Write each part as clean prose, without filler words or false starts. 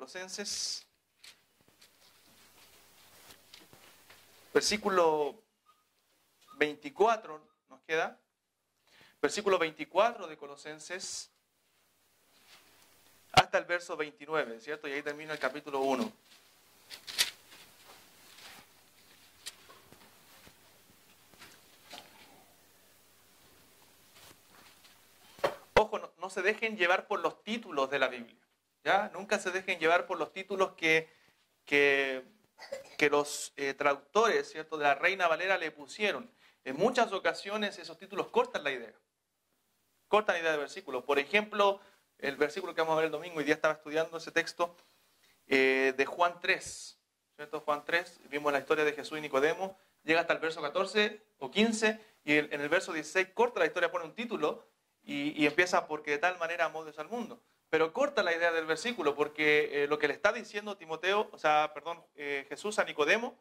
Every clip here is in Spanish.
Colosenses, versículo 24 nos queda. Versículo 24 de Colosenses hasta el verso 29, ¿cierto? Y ahí termina el capítulo 1. Ojo, no se dejen llevar por los títulos de la Biblia, ¿ya? Nunca se dejen llevar por los títulos que los traductores, ¿cierto?, de la Reina Valera le pusieron. En muchas ocasiones esos títulos cortan la idea. Cortan la idea del versículo. Por ejemplo, el versículo que vamos a ver el domingo, hoy día estaba estudiando ese texto de Juan 3, ¿cierto? Juan 3, vimos la historia de Jesús y Nicodemo, llega hasta el verso 14 o 15, y en el verso 16 corta la historia, pone un título, y empieza porque de tal manera amó Dios al mundo. Pero corta la idea del versículo, porque lo que le está diciendo Jesús a Nicodemo,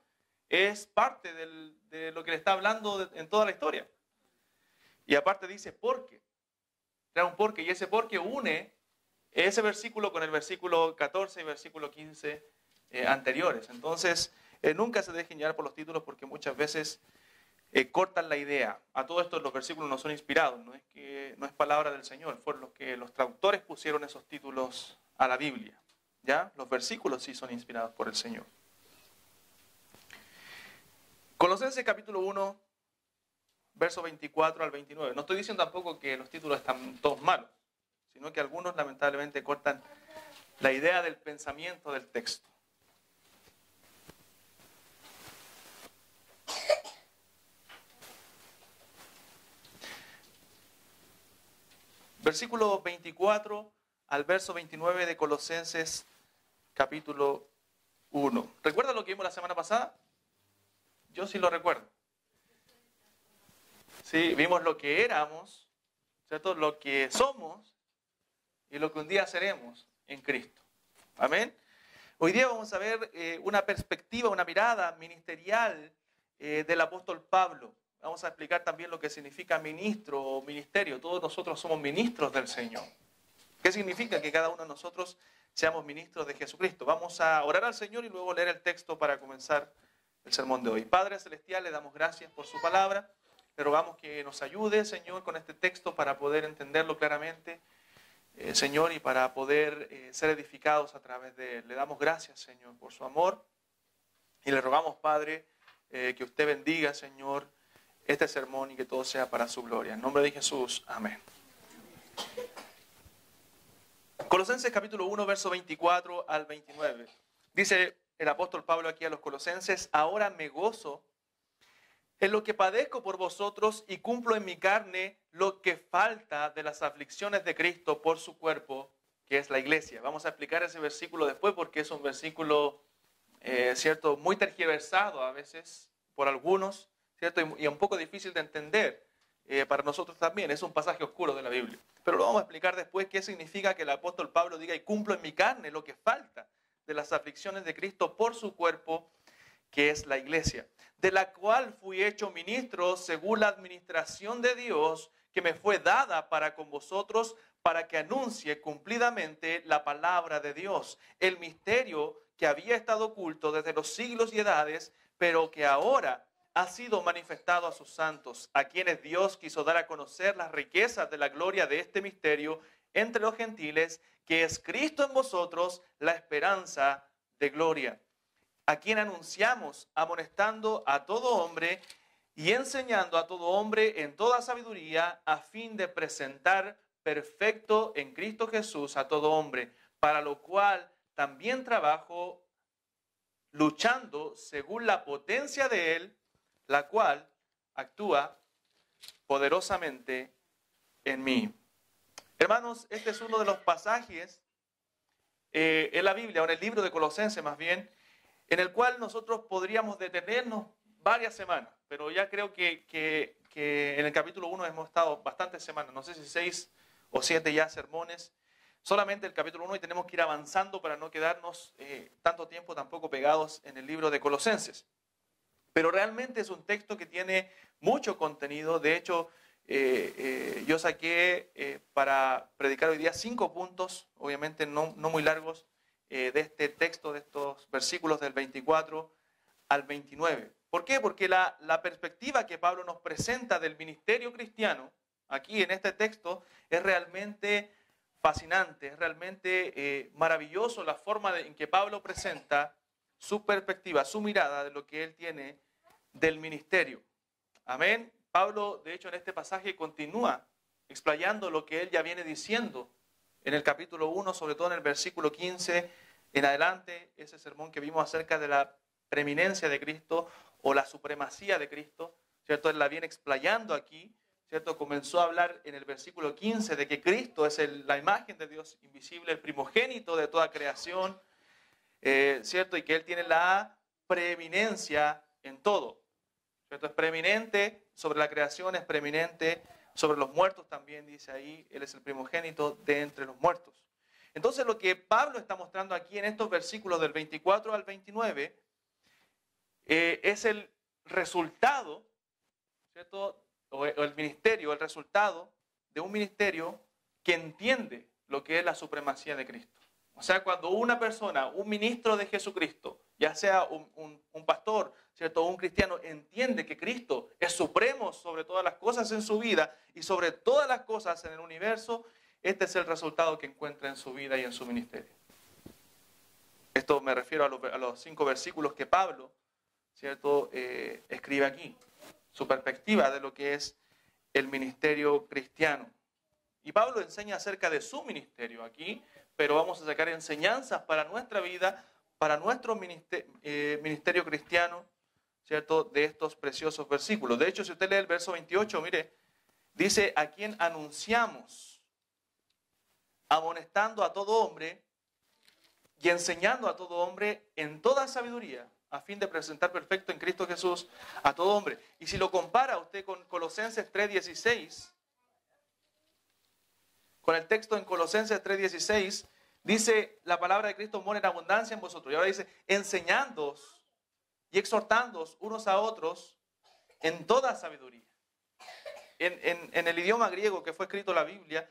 es parte de lo que le está hablando en toda la historia. Y aparte dice, porque. Trae un porque, y ese porque une ese versículo con el versículo 14 y versículo 15 anteriores. Entonces, nunca se dejen llevar por los títulos, porque muchas veces cortan la idea. A todo esto los versículos no son inspirados, no es palabra del Señor, fueron los que los traductores pusieron esos títulos a la Biblia. ¿Ya? Los versículos sí son inspirados por el Señor. Colosenses capítulo 1, verso 24 al 29. No estoy diciendo tampoco que los títulos están todos malos, sino que algunos lamentablemente cortan la idea del pensamiento del texto. Versículo 24 al verso 29 de Colosenses capítulo 1. ¿Recuerda lo que vimos la semana pasada? Yo sí lo recuerdo. Sí, vimos lo que éramos, ¿cierto? Lo que somos y lo que un día seremos en Cristo. Amén. Hoy día vamos a ver una perspectiva, una mirada ministerial del apóstol Pablo. Vamos a explicar también lo que significa ministro o ministerio. Todos nosotros somos ministros del Señor. ¿Qué significa que cada uno de nosotros seamos ministros de Jesucristo? Vamos a orar al Señor y luego leer el texto para comenzar el sermón de hoy. Padre Celestial, le damos gracias por su palabra. Le rogamos que nos ayude, Señor, con este texto para poder entenderlo claramente, Señor, y para poder ser edificados a través de él. Le damos gracias, Señor, por su amor. Y le rogamos, Padre, que usted bendiga, Señor, este sermón y que todo sea para su gloria. En nombre de Jesús, amén. Colosenses capítulo 1, verso 24 al 29. Dice el apóstol Pablo aquí a los colosenses: ahora me gozo en lo que padezco por vosotros y cumplo en mi carne lo que falta de las aflicciones de Cristo por su cuerpo, que es la iglesia. Vamos a explicar ese versículo después porque es un versículo, cierto, muy tergiversado a veces por algunos, cierto, y un poco difícil de entender para nosotros también. Es un pasaje oscuro de la Biblia. Pero lo vamos a explicar después qué significa que el apóstol Pablo diga: y cumplo en mi carne lo que falta de las aflicciones de Cristo por su cuerpo, que es la iglesia, de la cual fui hecho ministro según la administración de Dios que me fue dada para con vosotros, para que anuncie cumplidamente la palabra de Dios, el misterio que había estado oculto desde los siglos y edades, pero que ahora ha sido manifestado a sus santos, a quienes Dios quiso dar a conocer las riquezas de la gloria de este misterio entre los gentiles, que es Cristo en vosotros, la esperanza de gloria, a quien anunciamos, amonestando a todo hombre y enseñando a todo hombre en toda sabiduría, a fin de presentar perfecto en Cristo Jesús a todo hombre, para lo cual también trabajo luchando según la potencia de Él, la cual actúa poderosamente en mí. Hermanos, este es uno de los pasajes en la Biblia, o en el libro de Colosenses más bien, en el cual nosotros podríamos detenernos varias semanas, pero ya creo que en el capítulo 1 hemos estado bastantes semanas, no sé si 6 o 7 ya sermones, solamente el capítulo 1, y tenemos que ir avanzando para no quedarnos tanto tiempo tampoco pegados en el libro de Colosenses. Pero realmente es un texto que tiene mucho contenido. De hecho, yo saqué para predicar hoy día 5 puntos, obviamente no muy largos, de este texto, de estos versículos del 24 al 29. ¿Por qué? Porque la perspectiva que Pablo nos presenta del ministerio cristiano, aquí en este texto, es realmente fascinante, es realmente maravilloso la forma en que Pablo presenta su perspectiva, su mirada de lo que él tiene del ministerio. Amén. Pablo, de hecho, en este pasaje continúa explayando lo que él ya viene diciendo en el capítulo 1, sobre todo en el versículo 15 en adelante, ese sermón que vimos acerca de la preeminencia de Cristo o la supremacía de Cristo, ¿cierto? Él la viene explayando aquí, ¿cierto? Comenzó a hablar en el versículo 15 de que Cristo es la imagen de Dios invisible, el primogénito de toda creación, ¿cierto? Y que Él tiene la preeminencia en todo, ¿cierto? Es preeminente sobre la creación, es preeminente sobre los muertos también, dice ahí, Él es el primogénito de entre los muertos. Entonces lo que Pablo está mostrando aquí en estos versículos del 24 al 29 es el resultado, ¿cierto? O el ministerio, el resultado de un ministerio que entiende lo que es la supremacía de Cristo. O sea, cuando una persona, un ministro de Jesucristo, ya sea un pastor, ¿cierto? O un cristiano, entiende que Cristo es supremo sobre todas las cosas en su vida y sobre todas las cosas en el universo, este es el resultado que encuentra en su vida y en su ministerio. Esto me refiero a los 5 versículos que Pablo, ¿cierto? Escribe aquí. Su perspectiva de lo que es el ministerio cristiano. Y Pablo enseña acerca de su ministerio aquí, pero vamos a sacar enseñanzas para nuestra vida, para nuestro ministerio cristiano, ¿cierto? De estos preciosos versículos. De hecho, si usted lee el verso 28, mire, dice, a quien anunciamos, amonestando a todo hombre y enseñando a todo hombre en toda sabiduría, a fin de presentar perfecto en Cristo Jesús a todo hombre. Y si lo compara usted con Colosenses 3:16, con el texto en Colosenses 3:16, dice la palabra de Cristo mora en abundancia en vosotros. Y ahora dice, enseñándoos y exhortándoos unos a otros en toda sabiduría. En el idioma griego que fue escrito la Biblia,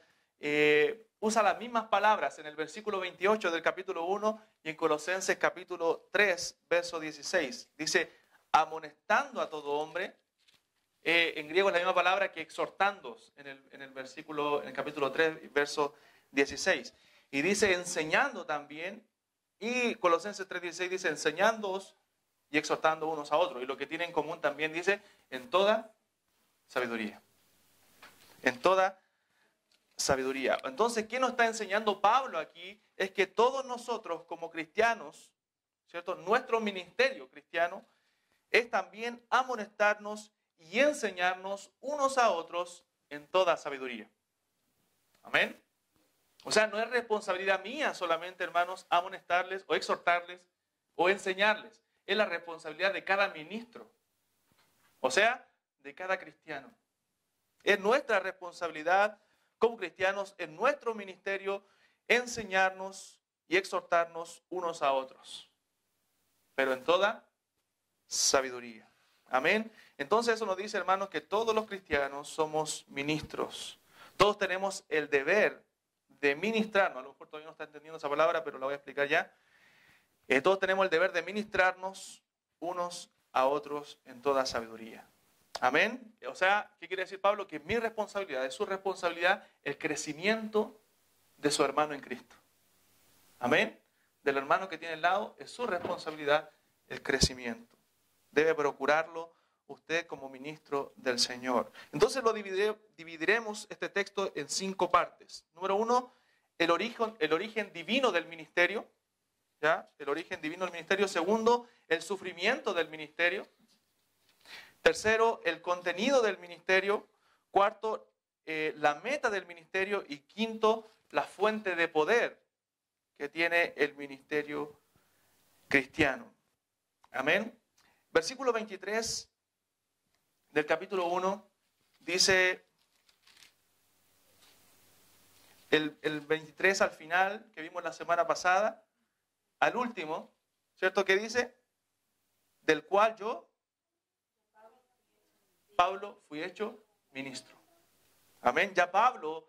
usa las mismas palabras en el versículo 28 del capítulo 1 y en Colosenses capítulo 3, verso 16. Dice, amonestando a todo hombre. En griego es la misma palabra que exhortándoos en el capítulo 3, verso 16. Y dice enseñando también, y Colosenses 3:16 dice enseñándoos y exhortando unos a otros. Y lo que tiene en común también dice en toda sabiduría. En toda sabiduría. Entonces, ¿qué nos está enseñando Pablo aquí? Es que todos nosotros como cristianos, ¿cierto? Nuestro ministerio cristiano es también amonestarnos y enseñarnos unos a otros en toda sabiduría. Amén. O sea, no es responsabilidad mía solamente, hermanos, amonestarles o exhortarles o enseñarles. Es la responsabilidad de cada ministro. O sea, de cada cristiano. Es nuestra responsabilidad como cristianos, en nuestro ministerio, enseñarnos y exhortarnos unos a otros. Pero en toda sabiduría. Amén. Entonces eso nos dice, hermanos, que todos los cristianos somos ministros. Todos tenemos el deber de ministrarnos. A lo mejor todavía no está entendiendo esa palabra, pero la voy a explicar ya. Todos tenemos el deber de ministrarnos unos a otros en toda sabiduría. Amén. O sea, ¿qué quiere decir Pablo? Que es mi responsabilidad, es su responsabilidad el crecimiento de su hermano en Cristo. Amén. Del hermano que tiene al lado es su responsabilidad el crecimiento. Debe procurarlo usted como ministro del Señor. Entonces lo dividiremos este texto en 5 partes. Número 1, el origen divino del ministerio. ¿Ya? El origen divino del ministerio. Segundo, el sufrimiento del ministerio. Tercero, el contenido del ministerio. Cuarto, la meta del ministerio. Y quinto, la fuente de poder que tiene el ministerio cristiano. Amén. Versículo 23 del capítulo 1 dice, el 23 al final, que vimos la semana pasada, al último, ¿cierto? Que dice, del cual yo, Pablo, fui hecho ministro. Amén. Ya Pablo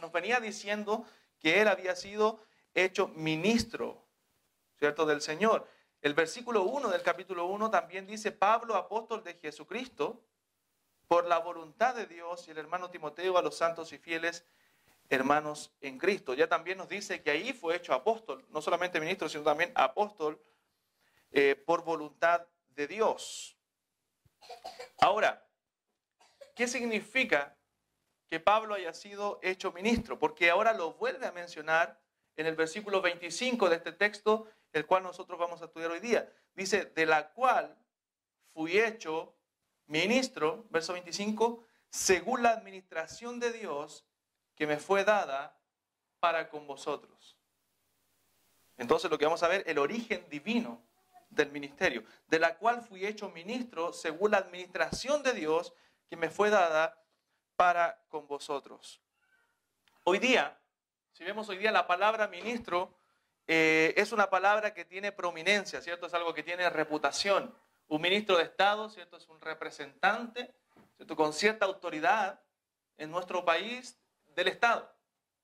nos venía diciendo que él había sido hecho ministro, ¿cierto?, del Señor. El versículo 1 del capítulo 1 también dice: Pablo, apóstol de Jesucristo, por la voluntad de Dios, y el hermano Timoteo a los santos y fieles hermanos en Cristo. Ya también nos dice que ahí fue hecho apóstol, no solamente ministro, sino también apóstol por voluntad de Dios. Ahora, ¿qué significa que Pablo haya sido hecho ministro? Porque ahora lo vuelve a mencionar en el versículo 25 de este texto, el cual nosotros vamos a estudiar hoy día. Dice: de la cual fui hecho ministro, verso 25, según la administración de Dios que me fue dada para con vosotros. Entonces lo que vamos a ver, el origen divino del ministerio, de la cual fui hecho ministro según la administración de Dios que me fue dada para con vosotros. Hoy día, si vemos hoy día, la palabra ministro es una palabra que tiene prominencia, ¿cierto? Es algo que tiene reputación. Un ministro de Estado, ¿cierto?, es un representante, ¿cierto?, con cierta autoridad en nuestro país del Estado,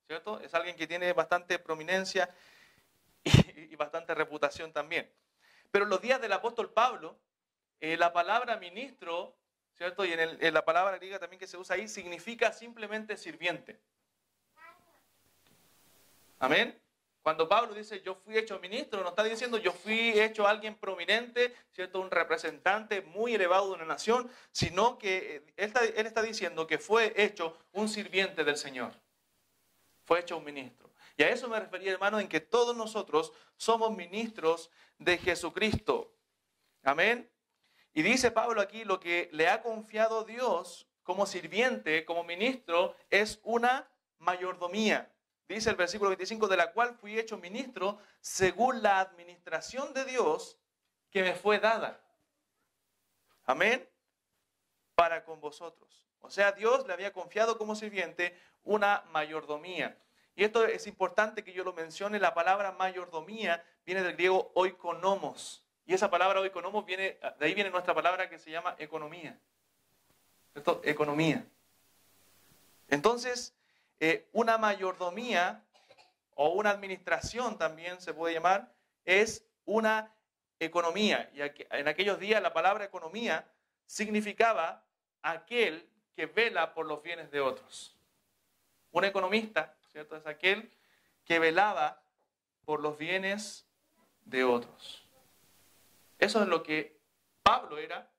¿cierto? Es alguien que tiene bastante prominencia y bastante reputación también. Pero en los días del apóstol Pablo, la palabra ministro, ¿cierto?, y en la palabra griega también que se usa ahí, significa simplemente sirviente. Amén. Cuando Pablo dice yo fui hecho ministro, no está diciendo yo fui hecho alguien prominente, ¿cierto?, un representante muy elevado de una nación, sino que él está diciendo que fue hecho un sirviente del Señor. Fue hecho un ministro. Y a eso me refería, hermano, en que todos nosotros somos ministros de Jesucristo. Amén. Y dice Pablo aquí, lo que le ha confiado Dios como sirviente, como ministro, es una mayordomía. Dice el versículo 25, de la cual fui hecho ministro según la administración de Dios que me fue dada. Amén. Para con vosotros. O sea, Dios le había confiado como sirviente una mayordomía. Y esto es importante que yo lo mencione. La palabra mayordomía viene del griego oikonomos. Y esa palabra oikonomos viene, de ahí viene nuestra palabra que se llama economía. ¿Cierto? Economía. Entonces, una mayordomía o una administración también se puede llamar, es una economía. Y en aquellos días la palabra economía significaba aquel que vela por los bienes de otros. Un economista, ¿cierto?, es aquel que velaba por los bienes de otros. Eso es lo que Pablo era,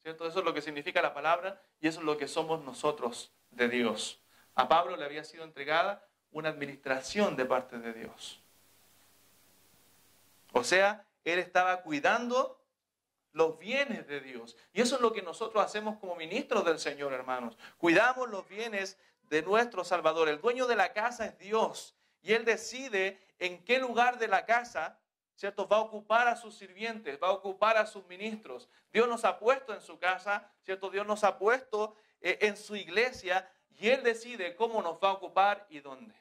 ¿cierto? Eso es lo que significa la palabra y eso es lo que somos nosotros de Dios. A Pablo le había sido entregada una administración de parte de Dios. O sea, él estaba cuidando los bienes de Dios. Y eso es lo que nosotros hacemos como ministros del Señor, hermanos. Cuidamos los bienes de nuestro Salvador. El dueño de la casa es Dios. Y Él decide en qué lugar de la casa, ¿cierto?, va a ocupar a sus sirvientes, va a ocupar a sus ministros. Dios nos ha puesto en su casa, ¿cierto? Dios nos ha puesto en su iglesia y Él decide cómo nos va a ocupar y dónde.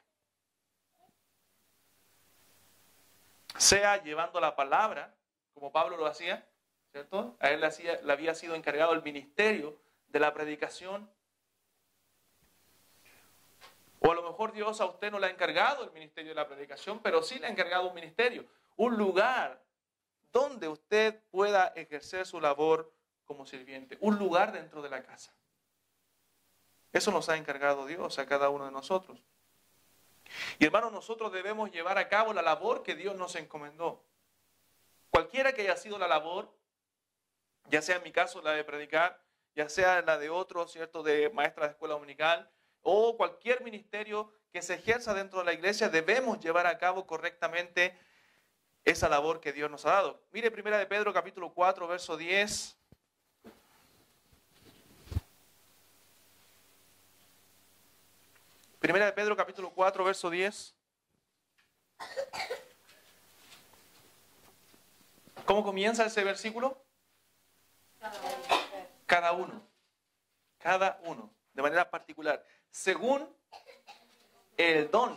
Sea llevando la palabra, como Pablo lo hacía, ¿cierto? A él le había sido encargado el ministerio de la predicación. O a lo mejor Dios a usted no le ha encargado el ministerio de la predicación, pero sí le ha encargado un ministerio, un lugar donde usted pueda ejercer su labor como sirviente, un lugar dentro de la casa. Eso nos ha encargado Dios a cada uno de nosotros. Y hermanos, nosotros debemos llevar a cabo la labor que Dios nos encomendó. Cualquiera que haya sido la labor, ya sea en mi caso la de predicar, ya sea la de otros, ¿cierto?, de maestra de escuela dominical, o cualquier ministerio que se ejerza dentro de la iglesia, debemos llevar a cabo correctamente esa labor que Dios nos ha dado. Mire 1 de Pedro capítulo 4, verso 10. Primera de Pedro capítulo 4, verso 10. ¿Cómo comienza ese versículo? Cada uno. Cada uno. De manera particular. Según el don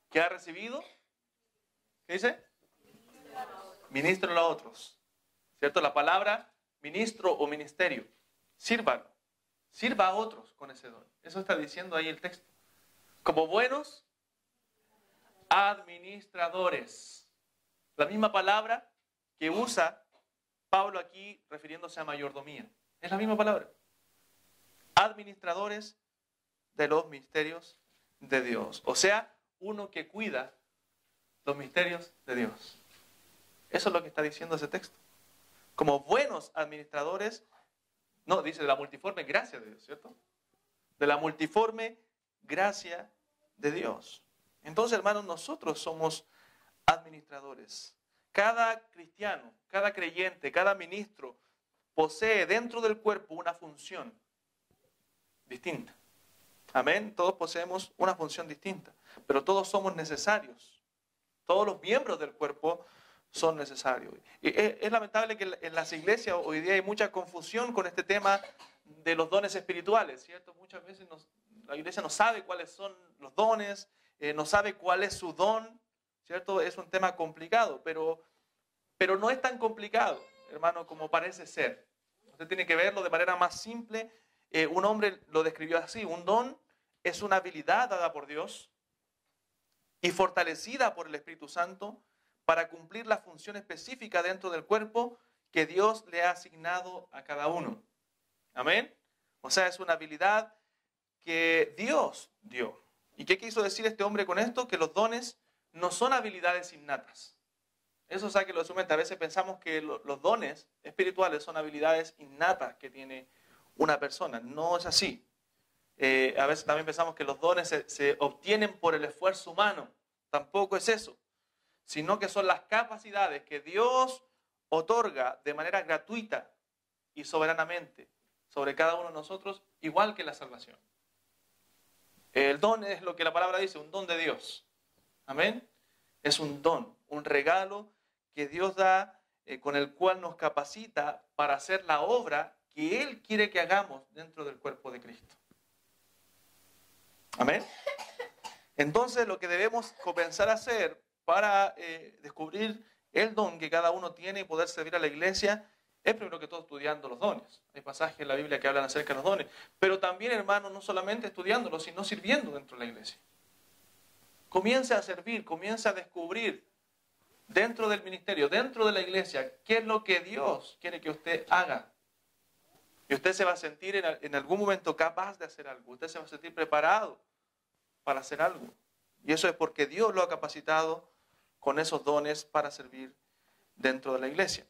que ha recibido. ¿Qué dice? Ministro a otros. ¿Cierto? La palabra ministro o ministerio. Sírvalo. Sirva a otros con ese don. Eso está diciendo ahí el texto. Como buenos administradores. La misma palabra que usa Pablo aquí refiriéndose a mayordomía. Es la misma palabra. Administradores de los misterios de Dios. O sea, uno que cuida los misterios de Dios. Eso es lo que está diciendo ese texto. Como buenos administradores, no, dice de la multiforme gracia de Dios, ¿cierto? De la multiforme gracia de Dios. Entonces, hermanos, nosotros somos administradores. Cada cristiano, cada creyente, cada ministro posee dentro del cuerpo una función distinta. Amén. Todos poseemos una función distinta, pero todos somos necesarios. Todos los miembros del cuerpo son necesarios. Y es lamentable que en las iglesias hoy día hay mucha confusión con este tema de los dones espirituales, ¿cierto? Muchas veces la iglesia no sabe cuáles son los dones, no sabe cuál es su don, ¿cierto? Es un tema complicado, pero no es tan complicado, hermano, como parece ser. Usted tiene que verlo de manera más simple. Un hombre lo describió así: un don es una habilidad dada por Dios y fortalecida por el Espíritu Santo para cumplir la función específica dentro del cuerpo que Dios le ha asignado a cada uno. Amén. O sea, es una habilidad que Dios dio. ¿Y qué quiso decir este hombre con esto? Que los dones no son habilidades innatas. Eso sáquelo de su mente. A veces pensamos que los dones espirituales son habilidades innatas que tiene una persona. No es así. A veces también pensamos que los dones se obtienen por el esfuerzo humano. Tampoco es eso. Sino que son las capacidades que Dios otorga de manera gratuita y soberanamente sobre cada uno de nosotros, igual que la salvación. El don es lo que la palabra dice, un don de Dios. Amén. Es un don, un regalo que Dios da, con el cual nos capacita para hacer la obra que Él quiere que hagamos dentro del cuerpo de Cristo. Amén. Entonces, lo que debemos comenzar a hacer para descubrir el don que cada uno tiene y poder servir a la iglesia es primero que todo estudiando los dones. Hay pasajes en la Biblia que hablan acerca de los dones. Pero también, hermano, no solamente estudiándolos, sino sirviendo dentro de la iglesia. Comience a servir, comience a descubrir dentro del ministerio, dentro de la iglesia, qué es lo que Dios quiere que usted haga. Y usted se va a sentir en algún momento capaz de hacer algo. Usted se va a sentir preparado para hacer algo. Y eso es porque Dios lo ha capacitado con esos dones para servir dentro de la iglesia.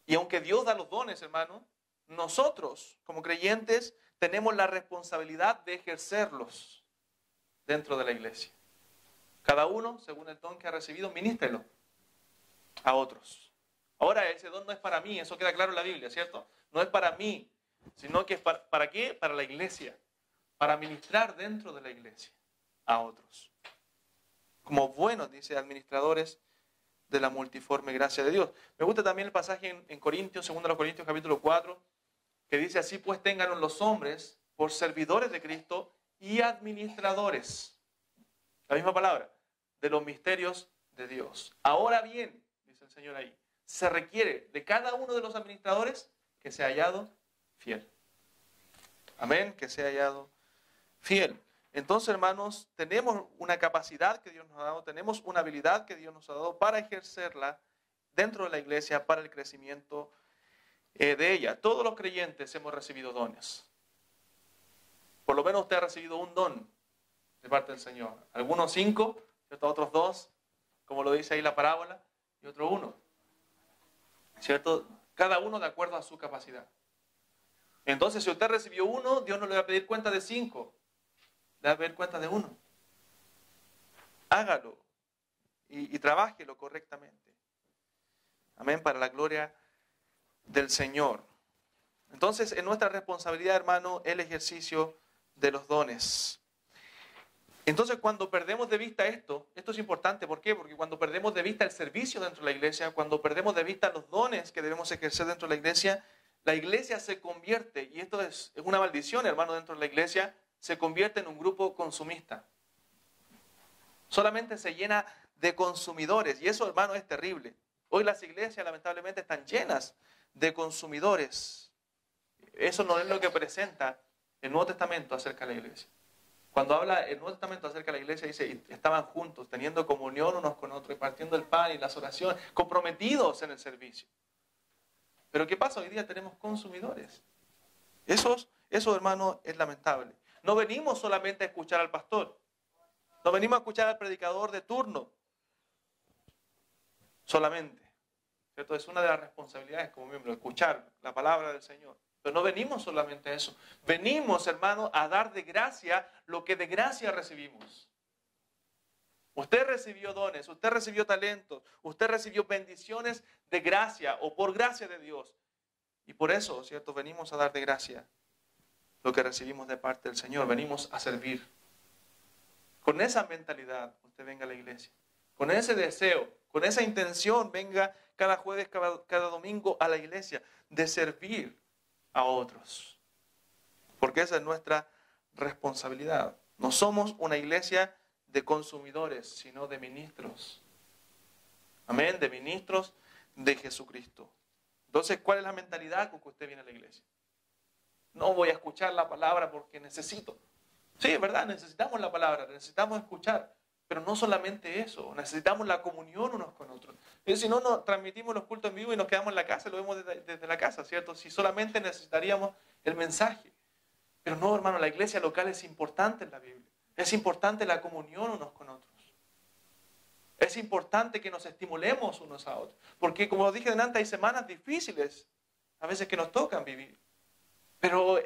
Y aunque Dios da los dones, hermano, nosotros como creyentes tenemos la responsabilidad de ejercerlos dentro de la iglesia. Cada uno, según el don que ha recibido, ministrelo a otros. Ahora, ese don no es para mí, eso queda claro en la Biblia, ¿cierto? No es para mí, sino que es ¿para qué? Para la iglesia, para ministrar dentro de la iglesia a otros. Como buenos, dice, administradores de la multiforme gracia de Dios. Me gusta también el pasaje en Corintios, 2 Corintios capítulo 4, que dice: así pues tengan los hombres por servidores de Cristo y administradores. La misma palabra, de los misterios de Dios. Ahora bien, dice el Señor ahí, se requiere de cada uno de los administradores que sea hallado fiel. Amén, que sea hallado fiel. Entonces, hermanos, tenemos una capacidad que Dios nos ha dado, tenemos una habilidad que Dios nos ha dado para ejercerla dentro de la iglesia para el crecimiento de ella. Todos los creyentes hemos recibido dones. Por lo menos usted ha recibido un don de parte del Señor. Algunos 5, otros 2, como lo dice ahí la parábola, y otro 1. ¿Cierto? Cada uno de acuerdo a su capacidad. Entonces, si usted recibió 1, Dios no le va a pedir cuenta de 5. Le va a pedir cuenta de 1. Hágalo y trabájelo correctamente. Amén, para la gloria del Señor. Entonces, es nuestra responsabilidad, hermano, el ejercicio de los dones. Entonces, cuando perdemos de vista esto es importante. ¿Por qué? Porque cuando perdemos de vista el servicio dentro de la iglesia, cuando perdemos de vista los dones que debemos ejercer dentro de la iglesia se convierte, y esto es una maldición, hermano, dentro de la iglesia, se convierte en un grupo consumista. Solamente se llena de consumidores, y eso, hermano, es terrible. Hoy las iglesias, lamentablemente, están llenas de consumidores. Eso no es lo que presenta el Nuevo Testamento acerca de la iglesia. Cuando habla el Nuevo Testamento acerca de la iglesia, dice, y estaban juntos, teniendo comunión unos con otros, y partiendo el pan y las oraciones, comprometidos en el servicio. Pero ¿qué pasa? Hoy día tenemos consumidores. Eso, hermano, es lamentable. No venimos solamente a escuchar al pastor. No venimos a escuchar al predicador de turno. Solamente. ¿Cierto? Es una de las responsabilidades como miembro, escuchar la palabra del Señor. Pero no venimos solamente a eso. Venimos, hermano, a dar de gracia lo que de gracia recibimos. Usted recibió dones, usted recibió talentos, usted recibió bendiciones de gracia o por gracia de Dios. Y por eso, ¿cierto? Venimos a dar de gracia lo que recibimos de parte del Señor. Venimos a servir. Con esa mentalidad, usted venga a la iglesia. Con ese deseo, con esa intención, venga cada jueves, cada domingo a la iglesia de servir a otros. Porque esa es nuestra responsabilidad. No somos una iglesia de consumidores, sino de ministros. Amén, de ministros de Jesucristo. Entonces, ¿cuál es la mentalidad con que usted viene a la iglesia? No voy a escuchar la palabra porque necesito. Sí, es verdad, necesitamos la palabra, necesitamos escuchar. Pero no solamente eso, necesitamos la comunión unos con otros. Y si no, nos transmitimos los cultos en vivo y nos quedamos en la casa, lo vemos desde la casa, ¿cierto? Si solamente necesitaríamos el mensaje. Pero no, hermano, la iglesia local es importante en la Biblia. Es importante la comunión unos con otros. Es importante que nos estimulemos unos a otros. Porque, como dije delante, hay semanas difíciles a veces que nos tocan vivir. Pero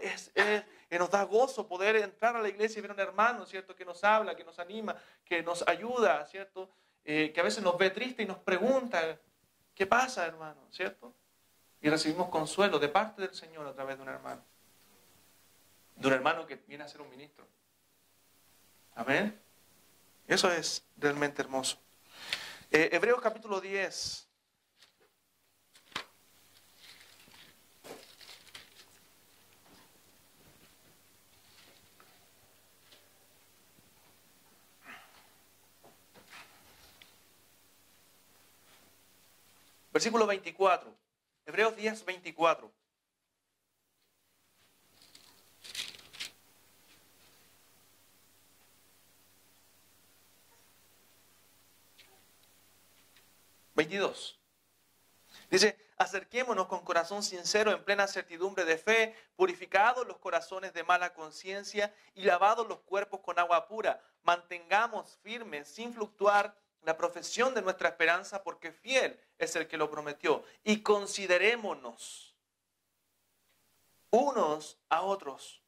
nos da gozo poder entrar a la iglesia y ver a un hermano, ¿cierto? Que nos habla, que nos anima, que nos ayuda, ¿cierto? Que a veces nos ve triste y nos pregunta, ¿qué pasa, hermano? ¿Cierto? Y recibimos consuelo de parte del Señor a través de un hermano. De un hermano que viene a ser un ministro. Amén. Eso es realmente hermoso. Hebreos capítulo 10. Versículo 24. Hebreos 10, 24. Dice, acerquémonos con corazón sincero en plena certidumbre de fe, purificados los corazones de mala conciencia y lavados los cuerpos con agua pura. Mantengamos firmes sin fluctuar la profesión de nuestra esperanza, porque fiel es el que lo prometió. Y considerémonos unos a otros.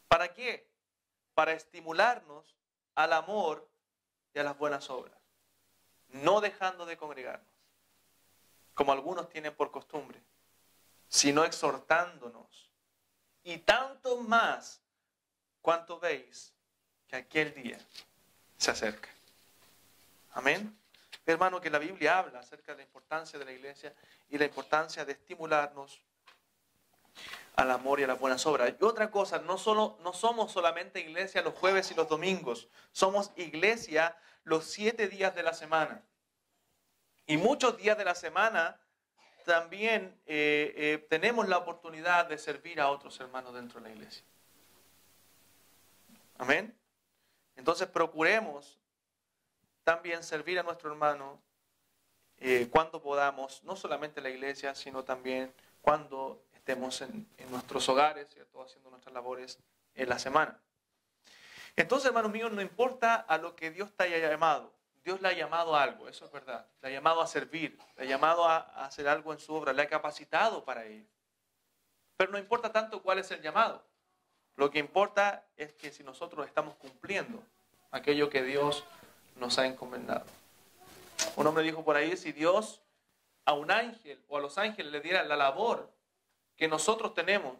¿Para qué? Para estimularnos al amor y a las buenas obras, no dejando de congregarnos, como algunos tienen por costumbre, sino exhortándonos, y tanto más cuanto veis que aquel día se acerca. Amén. Hermano, que la Biblia habla acerca de la importancia de la iglesia y la importancia de estimularnos al amor y a las buenas obras. Y otra cosa, no somos solamente iglesia los jueves y los domingos, somos iglesia los 7 días de la semana. Y muchos días de la semana también tenemos la oportunidad de servir a otros hermanos dentro de la iglesia. Amén. Entonces procuremos también servir a nuestro hermano cuando podamos, no solamente en la iglesia, sino también cuando estemos en nuestros hogares, ¿cierto? Haciendo nuestras labores en la semana. Entonces, hermanos míos, no importa a lo que Dios te haya llamado. Dios le ha llamado a algo, eso es verdad. Le ha llamado a servir, le ha llamado a hacer algo en su obra, le ha capacitado para ello. Pero no importa tanto cuál es el llamado. Lo que importa es que si nosotros estamos cumpliendo aquello que Dios nos ha encomendado. Un hombre dijo por ahí, si Dios a un ángel o a los ángeles le diera la labor que nosotros tenemos,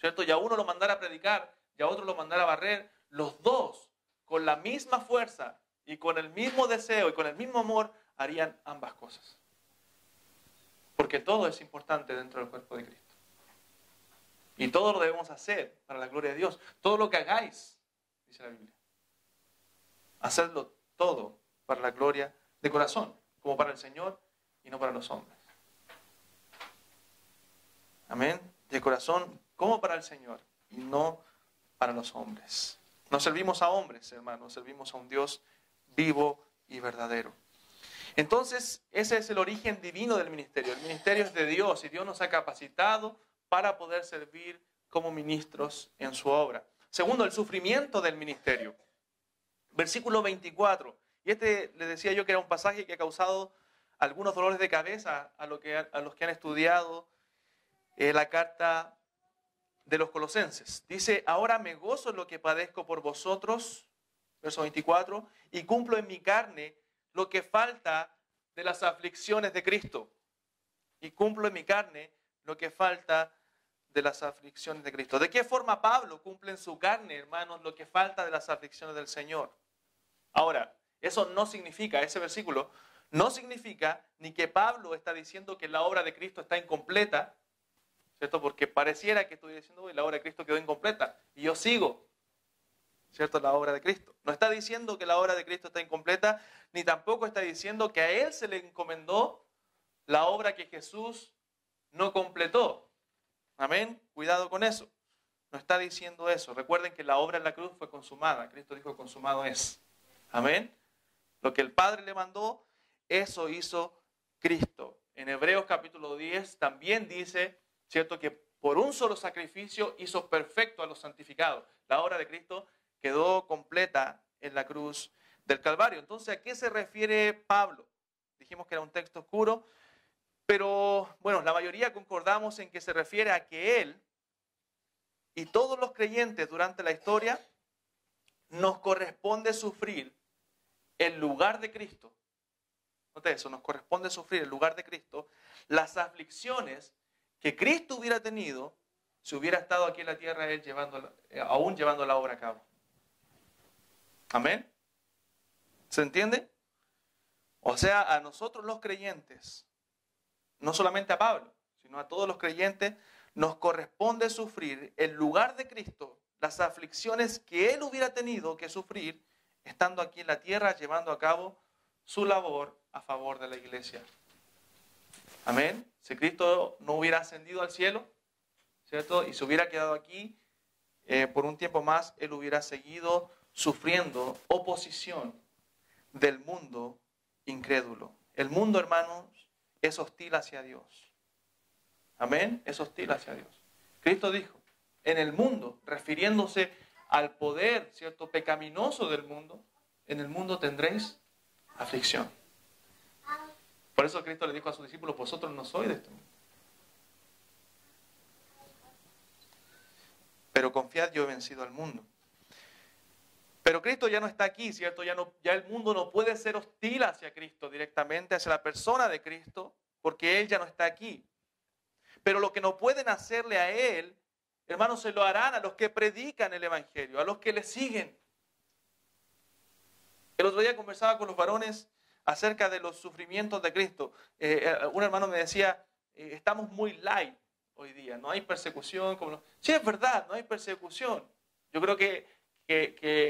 ¿cierto? Y a uno lo mandara a predicar y a otro lo mandara a barrer, los dos con la misma fuerza y con el mismo deseo y con el mismo amor harían ambas cosas. Porque todo es importante dentro del cuerpo de Cristo. Y todo lo debemos hacer para la gloria de Dios. Todo lo que hagáis, dice la Biblia, hacedlo todo para la gloria de corazón, como para el Señor y no para los hombres. Amén. De corazón como para el Señor y no para los hombres. No servimos a hombres, hermanos, servimos a un Dios vivo y verdadero. Entonces, ese es el origen divino del ministerio. El ministerio es de Dios y Dios nos ha capacitado para poder servir como ministros en su obra. Segundo, el sufrimiento del ministerio. Versículo 24. Y este le decía yo que era un pasaje que ha causado algunos dolores de cabeza a los que han estudiado la carta de los Colosenses. Dice, ahora me gozo en lo que padezco por vosotros, verso 24, y cumplo en mi carne lo que falta de las aflicciones de Cristo. Y cumplo en mi carne lo que falta de las aflicciones de Cristo. ¿De qué forma Pablo cumple en su carne, hermanos, lo que falta de las aflicciones del Señor? Ahora, eso no significa, ese versículo, no significa ni que Pablo está diciendo que la obra de Cristo está incompleta, ¿cierto? Porque pareciera que estoy diciendo, la obra de Cristo quedó incompleta y yo sigo, ¿cierto? La obra de Cristo. No está diciendo que la obra de Cristo está incompleta, ni tampoco está diciendo que a Él se le encomendó la obra que Jesús no completó. Amén. Cuidado con eso. No está diciendo eso. Recuerden que la obra en la cruz fue consumada. Cristo dijo, consumado es. Amén. Lo que el Padre le mandó, eso hizo Cristo. En Hebreos capítulo 10 también dice, ¿cierto?, que por un solo sacrificio hizo perfecto a los santificados. La obra de Cristo quedó completa en la cruz del Calvario. Entonces, ¿a qué se refiere Pablo? Dijimos que era un texto oscuro, pero bueno, la mayoría concordamos en que se refiere a que él y todos los creyentes durante la historia nos corresponde sufrir en lugar de Cristo. Note eso, nos corresponde sufrir en lugar de Cristo las aflicciones que Cristo hubiera tenido si hubiera estado aquí en la tierra él aún llevando la obra a cabo. Amén. ¿Se entiende? O sea, a nosotros los creyentes, no solamente a Pablo, sino a todos los creyentes, nos corresponde sufrir en lugar de Cristo las aflicciones que Él hubiera tenido que sufrir estando aquí en la tierra, llevando a cabo su labor a favor de la iglesia. Amén. Si Cristo no hubiera ascendido al cielo, ¿cierto?, y se hubiera quedado aquí por un tiempo más, Él hubiera seguido sufriendo oposición del mundo incrédulo. El mundo, hermanos, es hostil hacia Dios. Amén. Es hostil hacia Dios. Cristo dijo, en el mundo, refiriéndose al poder, ¿cierto?, pecaminoso del mundo, en el mundo tendréis aflicción. Por eso Cristo le dijo a sus discípulos, vosotros no sois de este mundo. Pero confiad, yo he vencido al mundo. Pero Cristo ya no está aquí, ¿cierto? Ya el mundo no puede ser hostil hacia Cristo directamente, hacia la persona de Cristo, porque Él ya no está aquí. Pero lo que no pueden hacerle a Él, hermanos, se lo harán a los que predican el Evangelio, a los que le siguen. El otro día conversaba con los varones acerca de los sufrimientos de Cristo. Un hermano me decía, estamos muy light hoy día, no hay persecución. Sí, es verdad, no hay persecución. Yo creo que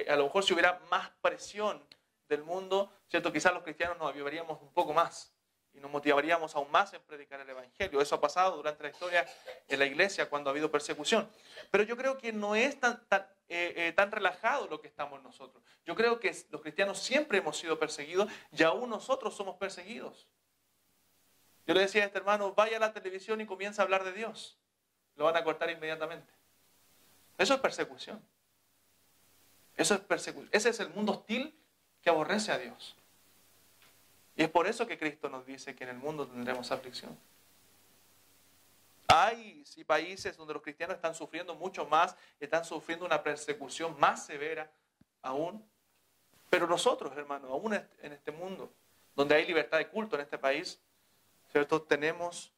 a lo mejor si hubiera más presión del mundo, ¿cierto?, quizás los cristianos nos avivaríamos un poco más y nos motivaríamos aún más en predicar el Evangelio. Eso ha pasado durante la historia en la iglesia cuando ha habido persecución. Pero yo creo que no es tan relajado lo que estamos nosotros. Yo creo que los cristianos siempre hemos sido perseguidos y aún nosotros somos perseguidos. Yo le decía a este hermano, vaya a la televisión y comienza a hablar de Dios. Lo van a cortar inmediatamente. Eso es persecución. Eso es persecución. Ese es el mundo hostil que aborrece a Dios. Y es por eso que Cristo nos dice que en el mundo tendremos aflicción. Hay sí países donde los cristianos están sufriendo mucho más, están sufriendo una persecución más severa aún. Pero nosotros, hermanos, aún en este mundo, donde hay libertad de culto en este país, ¿cierto?, tenemos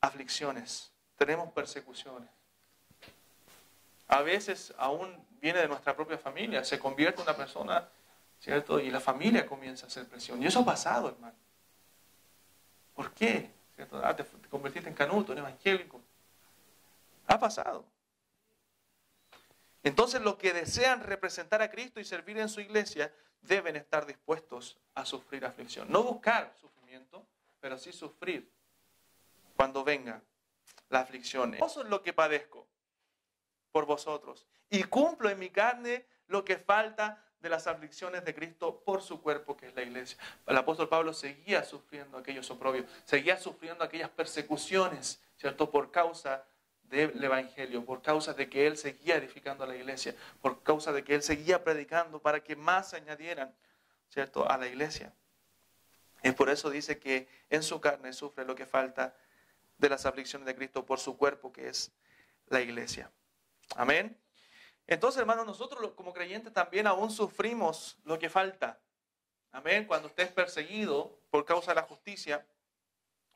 aflicciones, tenemos persecuciones. A veces aún viene de nuestra propia familia, se convierte en una persona, ¿cierto?, y la familia comienza a hacer presión. Y eso ha pasado, hermano. ¿Por qué? ¿Cierto? Te convertiste en canuto, en evangélico. Ha pasado. Entonces los que desean representar a Cristo y servir en su iglesia deben estar dispuestos a sufrir aflicción. No buscar sufrimiento, pero sí sufrir cuando venga la aflicción. Eso es lo que padezco por vosotros. Y cumplo en mi carne lo que falta de las aflicciones de Cristo por su cuerpo, que es la iglesia. El apóstol Pablo seguía sufriendo aquellos oprobios, seguía sufriendo aquellas persecuciones, ¿cierto? Por causa del evangelio, por causa de que él seguía edificando a la iglesia, por causa de que él seguía predicando para que más se añadieran, ¿cierto?, a la iglesia. Y por eso dice que en su carne sufre lo que falta de las aflicciones de Cristo por su cuerpo, que es la iglesia. Amén. Entonces, hermanos, nosotros como creyentes también aún sufrimos lo que falta. Amén. Cuando usted es perseguido por causa de la justicia,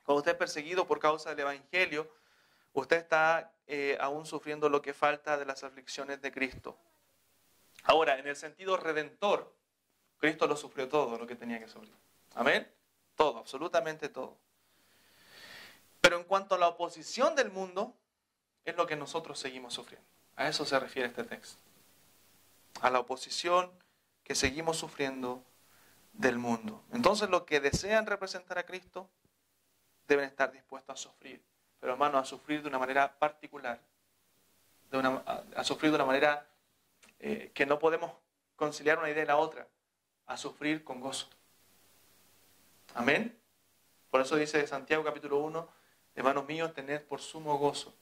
cuando usted es perseguido por causa del evangelio, usted está aún sufriendo lo que falta de las aflicciones de Cristo. Ahora, en el sentido redentor, Cristo lo sufrió todo lo que tenía que sufrir. Amén. Todo, absolutamente todo. Pero en cuanto a la oposición del mundo, es lo que nosotros seguimos sufriendo. A eso se refiere este texto. A la oposición que seguimos sufriendo del mundo. Entonces, los que desean representar a Cristo deben estar dispuestos a sufrir. Pero, hermanos, a sufrir de una manera particular. A sufrir de una manera que no podemos conciliar una idea y la otra. A sufrir con gozo. Amén. Por eso dice Santiago capítulo 1, hermanos míos, tened por sumo gozo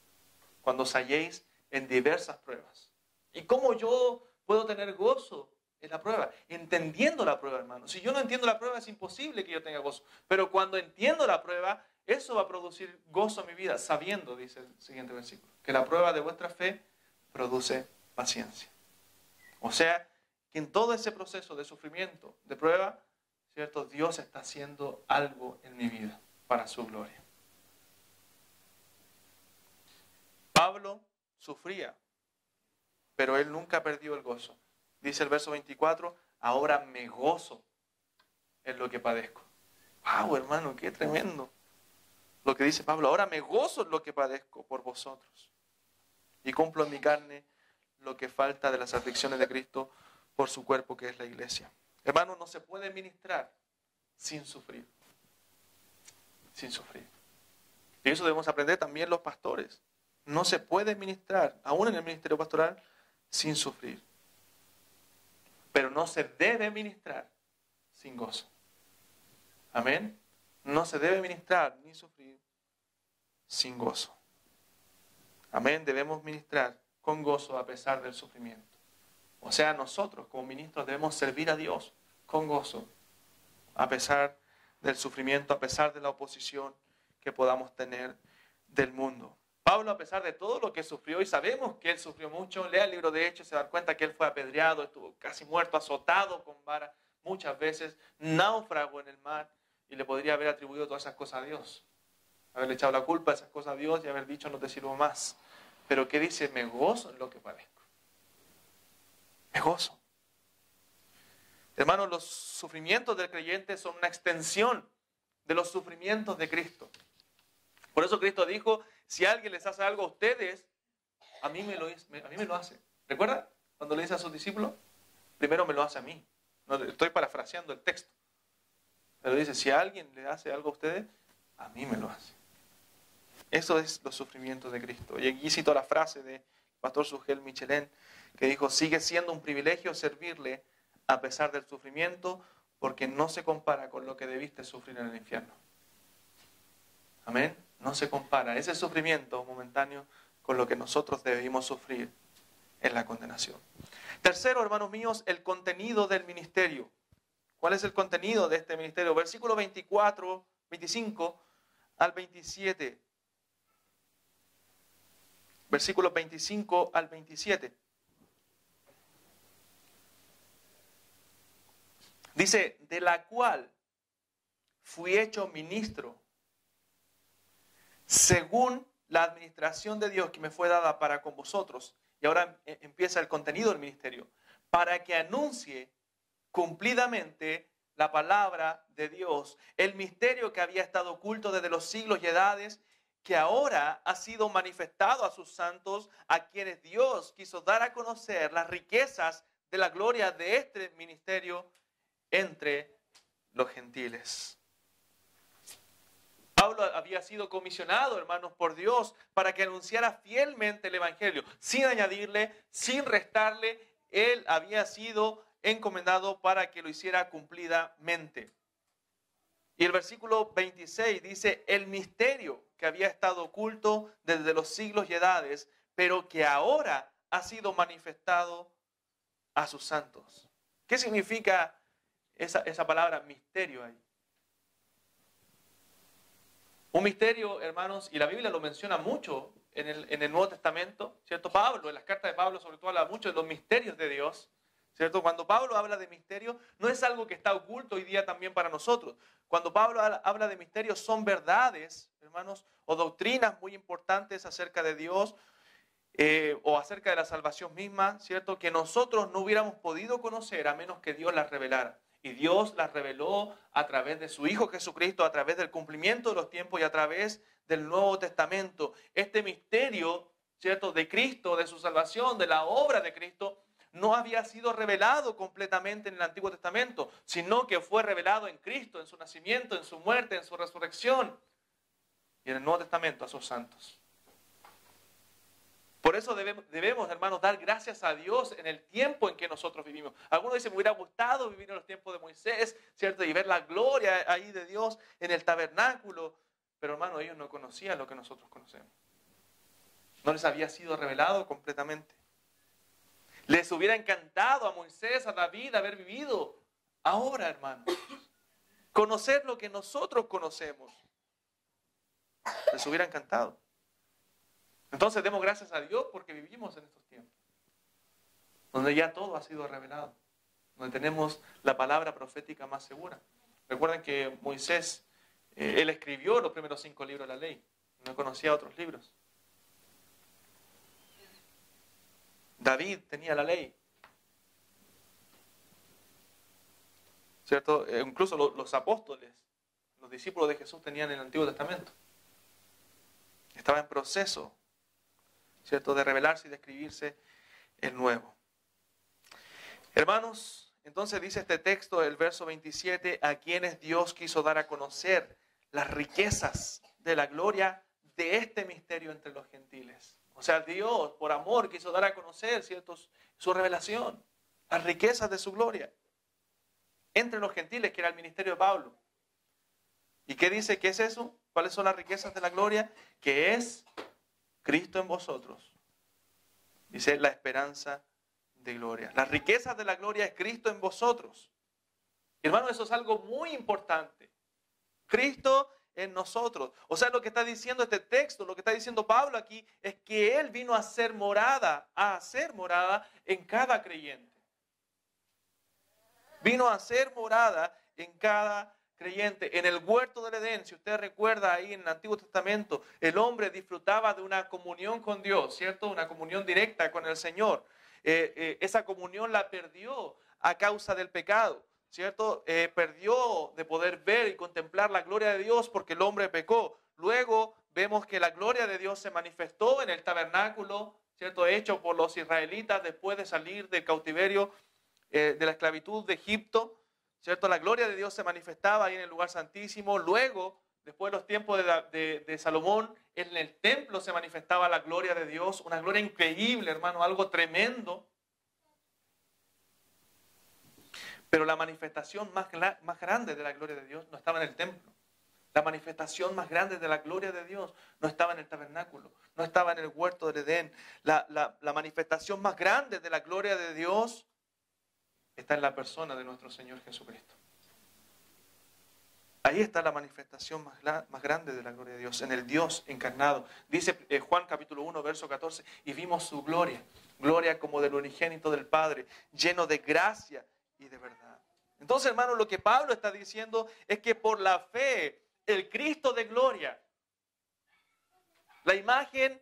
cuando os halléis en diversas pruebas. ¿Y cómo yo puedo tener gozo en la prueba? Entendiendo la prueba, hermano. Si yo no entiendo la prueba, es imposible que yo tenga gozo. Pero cuando entiendo la prueba, eso va a producir gozo en mi vida, sabiendo, dice el siguiente versículo, que la prueba de vuestra fe produce paciencia. O sea, que en todo ese proceso de sufrimiento, de prueba, ¿cierto?, Dios está haciendo algo en mi vida para su gloria. Pablo sufría, pero él nunca perdió el gozo. Dice el verso 24, ahora me gozo en lo que padezco. ¡Wow, hermano, qué tremendo! Lo que dice Pablo, ahora me gozo en lo que padezco por vosotros. Y cumplo en mi carne lo que falta de las aflicciones de Cristo por su cuerpo, que es la iglesia. Hermano, no se puede ministrar sin sufrir. Sin sufrir. Y eso debemos aprender también los pastores. No se puede ministrar, aún en el ministerio pastoral, sin sufrir. Pero no se debe ministrar sin gozo. Amén. No se debe ministrar ni sufrir sin gozo. Amén. Debemos ministrar con gozo a pesar del sufrimiento. O sea, nosotros como ministros debemos servir a Dios con gozo a pesar del sufrimiento, a pesar de la oposición que podamos tener del mundo. Pablo, a pesar de todo lo que sufrió, y sabemos que él sufrió mucho, lea el libro de Hechos, se da cuenta que él fue apedreado, estuvo casi muerto, azotado con vara muchas veces, náufrago en el mar, y le podría haber atribuido todas esas cosas a Dios. Haberle echado la culpa de esas cosas a Dios y haber dicho no te sirvo más. Pero ¿qué dice? Me gozo en lo que padezco. Me gozo. Hermanos, los sufrimientos del creyente son una extensión de los sufrimientos de Cristo. Por eso Cristo dijo, si alguien les hace algo a ustedes, a mí me lo hace. ¿Recuerda? Cuando le dice a sus discípulos, primero me lo hace a mí. No, estoy parafraseando el texto. Pero dice, si alguien le hace algo a ustedes, a mí me lo hace. Eso es los sufrimientos de Cristo. Y aquí cito la frase del pastor Sugel Michelin, que dijo, sigue siendo un privilegio servirle a pesar del sufrimiento, porque no se compara con lo que debiste sufrir en el infierno. Amén. No se compara ese sufrimiento momentáneo con lo que nosotros debimos sufrir en la condenación. Tercero, hermanos míos, el contenido del ministerio. ¿Cuál es el contenido de este ministerio? Versículo 25 al 27. Versículos 25 al 27. Dice, de la cual fui hecho ministro, según la administración de Dios que me fue dada para con vosotros. Y ahora empieza el contenido del ministerio. Para que anuncie cumplidamente la palabra de Dios, el misterio que había estado oculto desde los siglos y edades, que ahora ha sido manifestado a sus santos, a quienes Dios quiso dar a conocer las riquezas de la gloria de este ministerio entre los gentiles. Pablo había sido comisionado, hermanos, por Dios para que anunciara fielmente el evangelio, sin añadirle, sin restarle, él había sido encomendado para que lo hiciera cumplidamente. Y el versículo 26 dice, el misterio que había estado oculto desde los siglos y edades, pero que ahora ha sido manifestado a sus santos. ¿Qué significa esa palabra misterio ahí? Un misterio, hermanos, y la Biblia lo menciona mucho en el Nuevo Testamento, ¿cierto? Pablo, en las cartas de Pablo sobre todo habla mucho de los misterios de Dios, ¿cierto? Cuando Pablo habla de misterio, no es algo que está oculto hoy día también para nosotros. Cuando Pablo habla de misterios, son verdades, hermanos, o doctrinas muy importantes acerca de Dios, o acerca de la salvación misma, ¿cierto? Que nosotros no hubiéramos podido conocer a menos que Dios las revelara. Y Dios las reveló a través de su Hijo Jesucristo, a través del cumplimiento de los tiempos y a través del Nuevo Testamento. Este misterio, ¿cierto?, de Cristo, de su salvación, de la obra de Cristo, no había sido revelado completamente en el Antiguo Testamento, sino que fue revelado en Cristo, en su nacimiento, en su muerte, en su resurrección y en el Nuevo Testamento a sus santos. Por eso debemos, hermanos, dar gracias a Dios en el tiempo en que nosotros vivimos. Algunos dicen, me hubiera gustado vivir en los tiempos de Moisés, ¿cierto? Y ver la gloria ahí de Dios en el tabernáculo. Pero, hermanos, ellos no conocían lo que nosotros conocemos. No les había sido revelado completamente. Les hubiera encantado a Moisés, a David, haber vivido ahora, hermanos. Conocer lo que nosotros conocemos. Les hubiera encantado. Entonces demos gracias a Dios porque vivimos en estos tiempos, donde ya todo ha sido revelado, donde tenemos la palabra profética más segura. Recuerden que Moisés, él escribió los primeros 5 libros de la ley, no conocía otros libros. David tenía la ley, ¿cierto? Incluso los apóstoles, los discípulos de Jesús tenían el Antiguo Testamento. Estaba en proceso, ¿cierto?, de revelarse y de escribirse el nuevo. Hermanos, entonces dice este texto, el verso 27, a quienes Dios quiso dar a conocer las riquezas de la gloria de este misterio entre los gentiles. O sea, Dios, por amor, quiso dar a conocer, ¿cierto?, su revelación, las riquezas de su gloria entre los gentiles, que era el ministerio de Pablo. ¿Y qué dice? ¿Qué es eso? ¿Cuáles son las riquezas de la gloria? Que es Cristo en vosotros. Dice la esperanza de gloria. Las riquezas de la gloria es Cristo en vosotros. Hermano, eso es algo muy importante. Cristo en nosotros. O sea, lo que está diciendo este texto, lo que está diciendo Pablo aquí, es que Él vino a hacer morada en cada creyente. Vino a hacer morada en cada creyente. En el huerto del Edén, si usted recuerda ahí en el Antiguo Testamento, el hombre disfrutaba de una comunión con Dios, ¿cierto? Una comunión directa con el Señor. Esa comunión la perdió a causa del pecado, ¿cierto? Perdió de poder ver y contemplar la gloria de Dios porque el hombre pecó. Luego vemos que la gloria de Dios se manifestó en el tabernáculo, ¿cierto?, hecho por los israelitas después de salir del cautiverio, de la esclavitud de Egipto, ¿cierto? La gloria de Dios se manifestaba ahí en el lugar santísimo. Luego, después de los tiempos de Salomón, en el templo se manifestaba la gloria de Dios, una gloria increíble, hermano, algo tremendo. Pero la manifestación más grande de la gloria de Dios no estaba en el templo. La manifestación más grande de la gloria de Dios no estaba en el tabernáculo, no estaba en el huerto del Edén. La manifestación más grande de la gloria de Dios está en la persona de nuestro Señor Jesucristo. Ahí está la manifestación más grande de la gloria de Dios, en el Dios encarnado. Dice Juan capítulo 1, verso 14, y vimos su gloria, gloria como del unigénito del Padre, lleno de gracia y de verdad. Entonces, hermano, lo que Pablo está diciendo es que por la fe, el Cristo de gloria, la imagen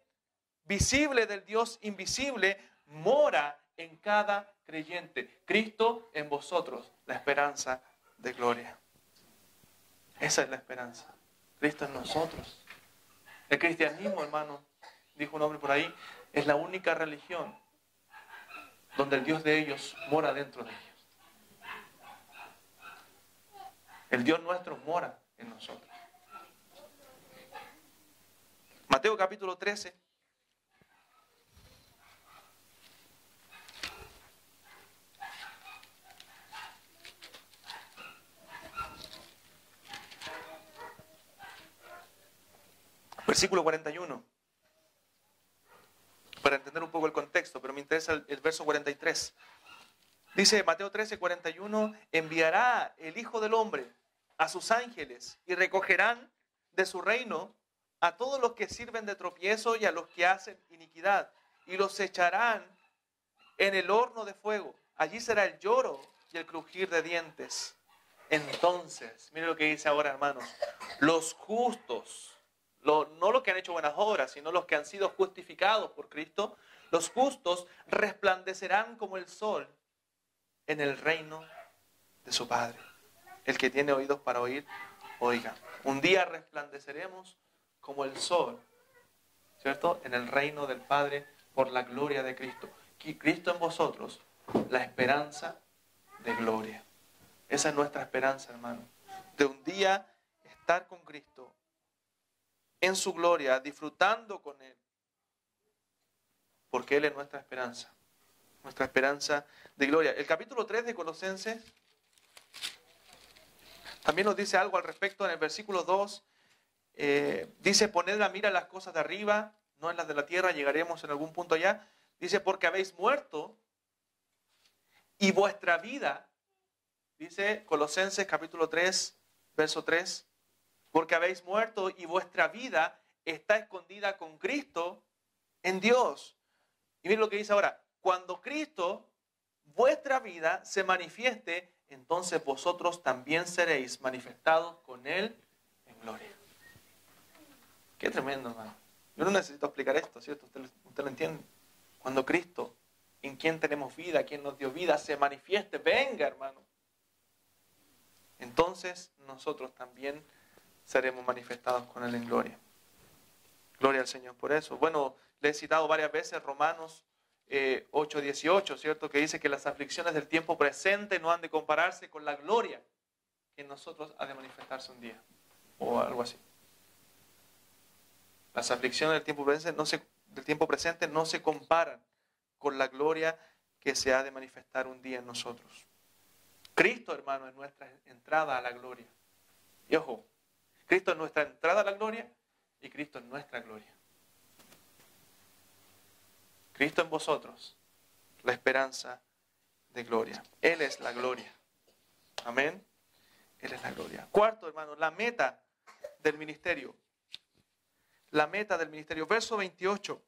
visible del Dios invisible, mora en cada creyente. Cristo en vosotros, la esperanza de gloria. Esa es la esperanza. Cristo en nosotros. El cristianismo, hermano, dijo un hombre por ahí, es la única religión donde el Dios de ellos mora dentro de ellos. El Dios nuestro mora en nosotros. Mateo capítulo 13. Versículo 41. Para entender un poco el contexto, pero me interesa el verso 43. Dice Mateo 13, 41, enviará el Hijo del Hombre a sus ángeles y recogerán de su reino a todos los que sirven de tropiezo y a los que hacen iniquidad, y los echarán en el horno de fuego. Allí será el lloro y el crujir de dientes. Entonces, mire lo que dice ahora, hermanos, los justos, no los que han hecho buenas obras, sino los que han sido justificados por Cristo, los justos resplandecerán como el sol en el reino de su Padre. El que tiene oídos para oír, oiga. Un día resplandeceremos como el sol, ¿cierto? En el reino del Padre por la gloria de Cristo. Y Cristo en vosotros, la esperanza de gloria. Esa es nuestra esperanza, hermano. De un día estar con Cristo en su gloria, disfrutando con Él. Porque Él es nuestra esperanza de gloria. El capítulo 3 de Colosenses también nos dice algo al respecto en el versículo 2. Dice, poned la mira en las cosas de arriba, no en las de la tierra, llegaremos en algún punto allá. Dice, porque habéis muerto y vuestra vida, dice Colosenses capítulo 3, verso 3, porque habéis muerto y vuestra vida está escondida con Cristo en Dios. Y miren lo que dice ahora, cuando Cristo, vuestra vida, se manifieste, entonces vosotros también seréis manifestados con Él en gloria. Qué tremendo, hermano. Yo no necesito explicar esto, ¿cierto? Usted lo entiende. Cuando Cristo, en quien tenemos vida, quien nos dio vida, se manifieste, venga, hermano. Entonces nosotros también seremos manifestados con Él en gloria. Gloria al Señor por eso. Bueno, le he citado varias veces Romanos 8:18, ¿cierto? Que dice que las aflicciones del tiempo presente no han de compararse con la gloria que en nosotros ha de manifestarse un día. O algo así. Las aflicciones del tiempo presente no se comparan con la gloria que se ha de manifestar un día en nosotros. Cristo, hermano, es nuestra entrada a la gloria. Y ojo, Cristo es nuestra entrada a la gloria y Cristo es nuestra gloria. Cristo en vosotros, la esperanza de gloria. Él es la gloria. Amén. Él es la gloria. Cuarto, hermano, la meta del ministerio. La meta del ministerio. Verso 28.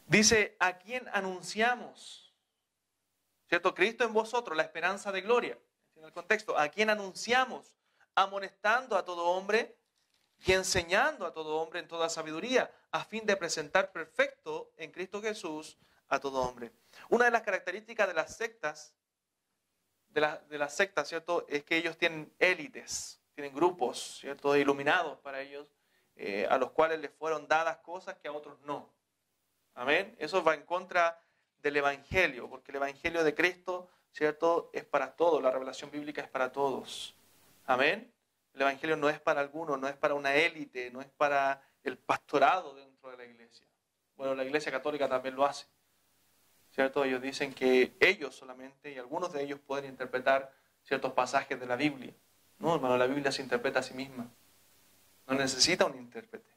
Dice, ¿a quién anunciamos? ¿Cierto? Cristo en vosotros, la esperanza de gloria. En el contexto, ¿a quién anunciamos? Amonestando a todo hombre y enseñando a todo hombre en toda sabiduría, a fin de presentar perfecto en Cristo Jesús a todo hombre. Una de las características de las sectas, ¿cierto? Es que ellos tienen élites, tienen grupos, ¿cierto? Iluminados para ellos, a los cuales les fueron dadas cosas que a otros no. Amén. Eso va en contra del Evangelio, porque el Evangelio de Cristo, ¿cierto? Es para todos, la revelación bíblica es para todos. Amén. El Evangelio no es para algunos, no es para una élite, no es para el pastorado dentro de la iglesia. Bueno, la Iglesia Católica también lo hace, ¿cierto? Ellos dicen que ellos solamente, y algunos de ellos pueden interpretar ciertos pasajes de la Biblia. No, hermano, la Biblia se interpreta a sí misma. No necesita un intérprete.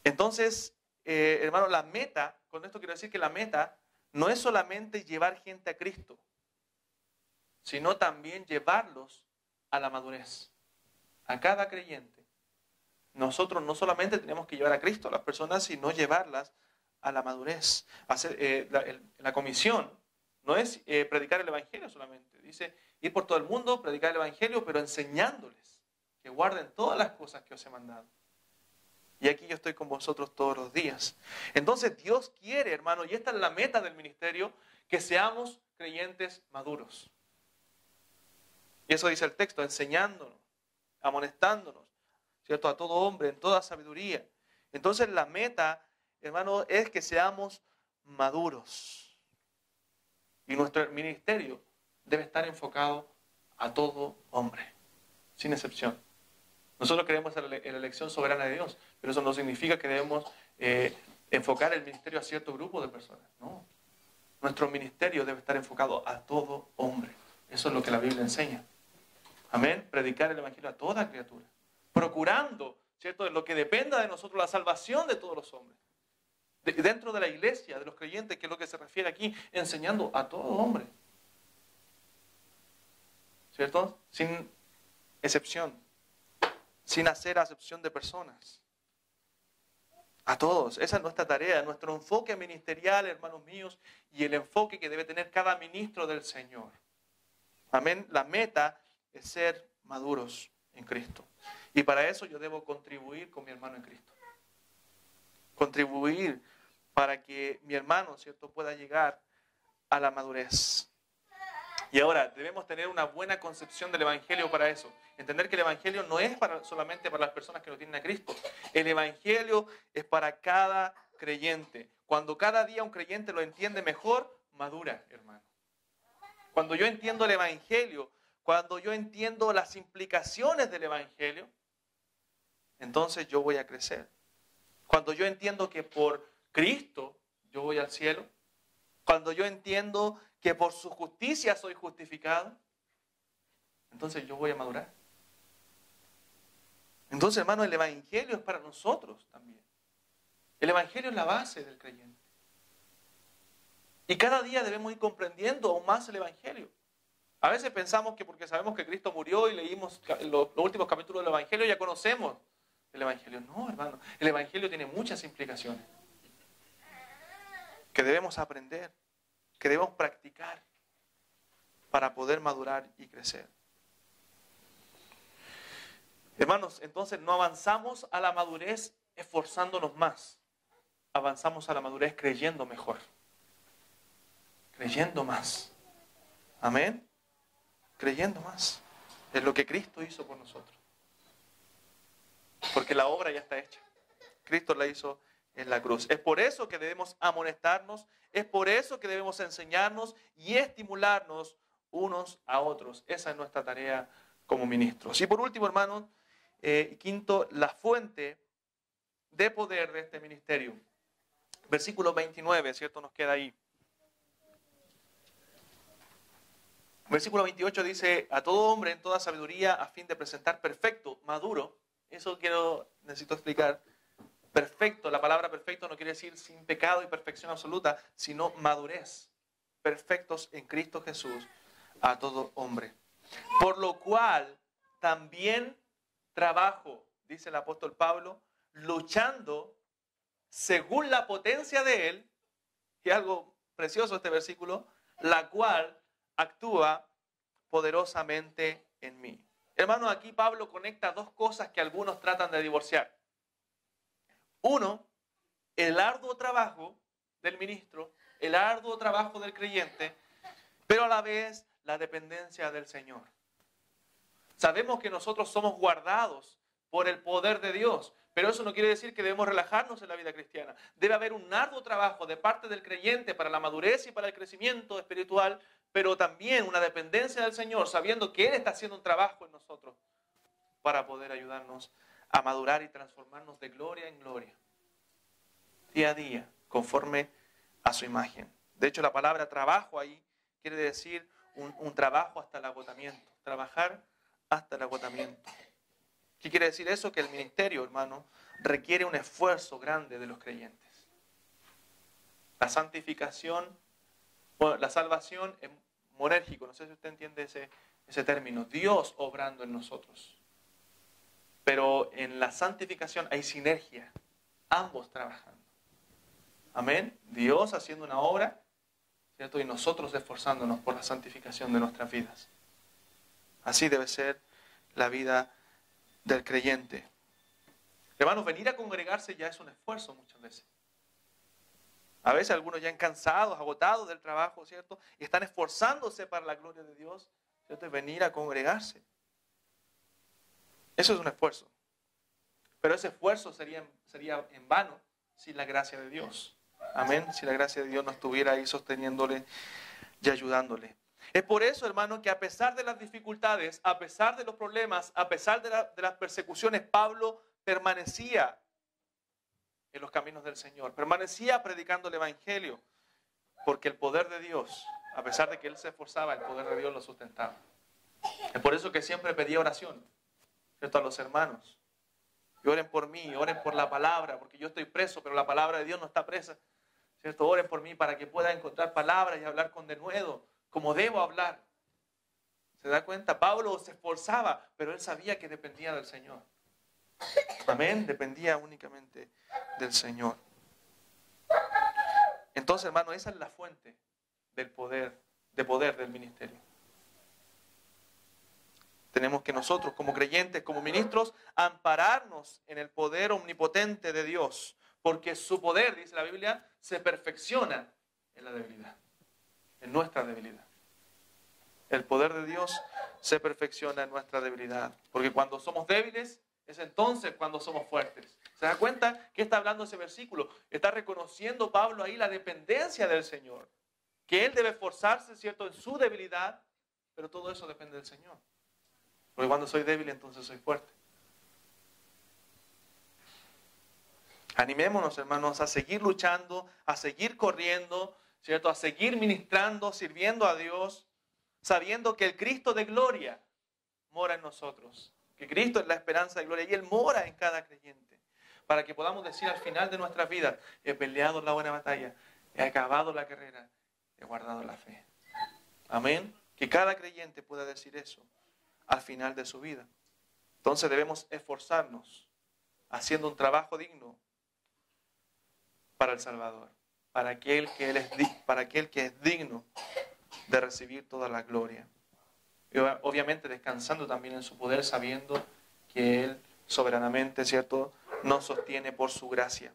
Entonces, hermano, la meta, con esto quiero decir que la meta no es solamente llevar gente a Cristo, sino también llevarlos a la madurez. A cada creyente. Nosotros no solamente tenemos que llevar a Cristo a las personas, sino llevarlas a la madurez. La comisión no es predicar el Evangelio solamente. Dice ir por todo el mundo, predicar el Evangelio, pero enseñándoles que guarden todas las cosas que os he mandado. Y aquí yo estoy con vosotros todos los días. Entonces Dios quiere, hermano, y esta es la meta del ministerio, que seamos creyentes maduros. Y eso dice el texto, enseñándonos, amonestándonos, ¿cierto? A todo hombre, en toda sabiduría. Entonces la meta, hermano, es que seamos maduros. Y nuestro ministerio debe estar enfocado a todo hombre, sin excepción. Nosotros creemos en la elección soberana de Dios, pero eso no significa que debemos enfocar el ministerio a cierto grupo de personas. No. Nuestro ministerio debe estar enfocado a todo hombre. Eso es lo que la Biblia enseña. Amén. Predicar el evangelio a toda criatura. Procurando, ¿cierto?, lo que dependa de nosotros, la salvación de todos los hombres. Dentro de la iglesia, de los creyentes, que es lo que se refiere aquí, enseñando a todo hombre. ¿Cierto? Sin excepción. Sin hacer acepción de personas. A todos. Esa es nuestra tarea, nuestro enfoque ministerial, hermanos míos, y el enfoque que debe tener cada ministro del Señor. Amén. La meta es ser maduros en Cristo. Y para eso yo debo contribuir con mi hermano en Cristo. Contribuir para que mi hermano, ¿cierto?, pueda llegar a la madurez. Y ahora, debemos tener una buena concepción del Evangelio para eso. Entender que el Evangelio no es solamente para las personas que no tienen a Cristo. El Evangelio es para cada creyente. Cuando cada día un creyente lo entiende mejor, madura, hermano. Cuando yo entiendo el Evangelio, cuando yo entiendo las implicaciones del Evangelio, entonces yo voy a crecer. Cuando yo entiendo que por Cristo yo voy al cielo, cuando yo entiendo que por su justicia soy justificado, entonces yo voy a madurar. Entonces, hermano, el Evangelio es para nosotros también. El Evangelio es la base del creyente. Y cada día debemos ir comprendiendo aún más el Evangelio. A veces pensamos que porque sabemos que Cristo murió y leímos los últimos capítulos del Evangelio, ya conocemos el Evangelio. No, hermano, el Evangelio tiene muchas implicaciones que debemos aprender, que debemos practicar para poder madurar y crecer. Hermanos, entonces no avanzamos a la madurez esforzándonos más. Avanzamos a la madurez creyendo mejor. Creyendo más. Amén. Creyendo más. Es lo que Cristo hizo por nosotros. Porque la obra ya está hecha. Cristo la hizo en la cruz. Es por eso que debemos amonestarnos, es por eso que debemos enseñarnos y estimularnos unos a otros. Esa es nuestra tarea como ministros. Y por último, hermanos, quinto, la fuente de poder de este ministerio. Versículo 29, ¿cierto? Nos queda ahí. Versículo 28 dice, a todo hombre en toda sabiduría a fin de presentar perfecto, maduro. Eso necesito explicar. Perfecto, la palabra perfecto no quiere decir sin pecado y perfección absoluta, sino madurez. Perfectos en Cristo Jesús a todo hombre. Por lo cual también trabajo, dice el apóstol Pablo, luchando según la potencia de Él, que es algo precioso este versículo, la cual actúa poderosamente en mí. Hermanos, aquí Pablo conecta dos cosas que algunos tratan de divorciar. Uno, el arduo trabajo del ministro, el arduo trabajo del creyente, pero a la vez la dependencia del Señor. Sabemos que nosotros somos guardados por el poder de Dios, pero eso no quiere decir que debemos relajarnos en la vida cristiana. Debe haber un arduo trabajo de parte del creyente para la madurez y para el crecimiento espiritual, pero también una dependencia del Señor, sabiendo que Él está haciendo un trabajo en nosotros para poder ayudarnos a madurar y transformarnos de gloria en gloria, día a día, conforme a su imagen. De hecho, la palabra trabajo ahí quiere decir un trabajo hasta el agotamiento, trabajar hasta el agotamiento. ¿Qué quiere decir eso? Que el ministerio, hermano, requiere un esfuerzo grande de los creyentes. La santificación, bueno, la salvación es monérgico, no sé si usted entiende ese término, Dios obrando en nosotros. Pero en la santificación hay sinergia, ambos trabajando. Amén. Dios haciendo una obra, ¿cierto? Y nosotros esforzándonos por la santificación de nuestras vidas. Así debe ser la vida del creyente. Hermanos, venir a congregarse ya es un esfuerzo muchas veces. A veces algunos ya han cansados, agotados del trabajo, ¿cierto? Y están esforzándose para la gloria de Dios, ¿cierto? Y venir a congregarse. Eso es un esfuerzo. Pero ese esfuerzo sería en vano sin la gracia de Dios. Amén. Si la gracia de Dios no estuviera ahí sosteniéndole y ayudándole. Es por eso, hermano, que a pesar de las dificultades, a pesar de los problemas, a pesar de las persecuciones, Pablo permanecía en los caminos del Señor. Permanecía predicando el Evangelio. Porque el poder de Dios, a pesar de que él se esforzaba, el poder de Dios lo sustentaba. Es por eso que siempre pedía oración, ¿cierto? A los hermanos. Y oren por mí, oren por la palabra, porque yo estoy preso, pero la palabra de Dios no está presa, ¿cierto? Oren por mí para que pueda encontrar palabras y hablar con denuedo, como debo hablar. ¿Se da cuenta? Pablo se esforzaba, pero él sabía que dependía del Señor. Amén, dependía únicamente del Señor. Entonces, hermano, esa es la fuente del poder del ministerio. Tenemos que nosotros, como creyentes, como ministros, ampararnos en el poder omnipotente de Dios, porque su poder, dice la Biblia, se perfecciona en la debilidad, en nuestra debilidad. El poder de Dios se perfecciona en nuestra debilidad, porque cuando somos débiles, es entonces cuando somos fuertes. ¿Se da cuenta qué está hablando ese versículo? Está reconociendo Pablo ahí la dependencia del Señor, que él debe esforzarse, ¿cierto?, en su debilidad, pero todo eso depende del Señor. Porque cuando soy débil, entonces soy fuerte. Animémonos, hermanos, a seguir luchando, a seguir corriendo, ¿cierto?, a seguir ministrando, sirviendo a Dios, sabiendo que el Cristo de gloria mora en nosotros. Que Cristo es la esperanza de gloria y Él mora en cada creyente. Para que podamos decir al final de nuestras vidas: he peleado la buena batalla, he acabado la carrera, he guardado la fe. Amén. Que cada creyente pueda decir eso al final de su vida. Entonces debemos esforzarnos haciendo un trabajo digno para el Salvador, para aquel que es digno de recibir toda la gloria. Y obviamente descansando también en su poder, sabiendo que Él soberanamente, ¿cierto?, nos sostiene por su gracia.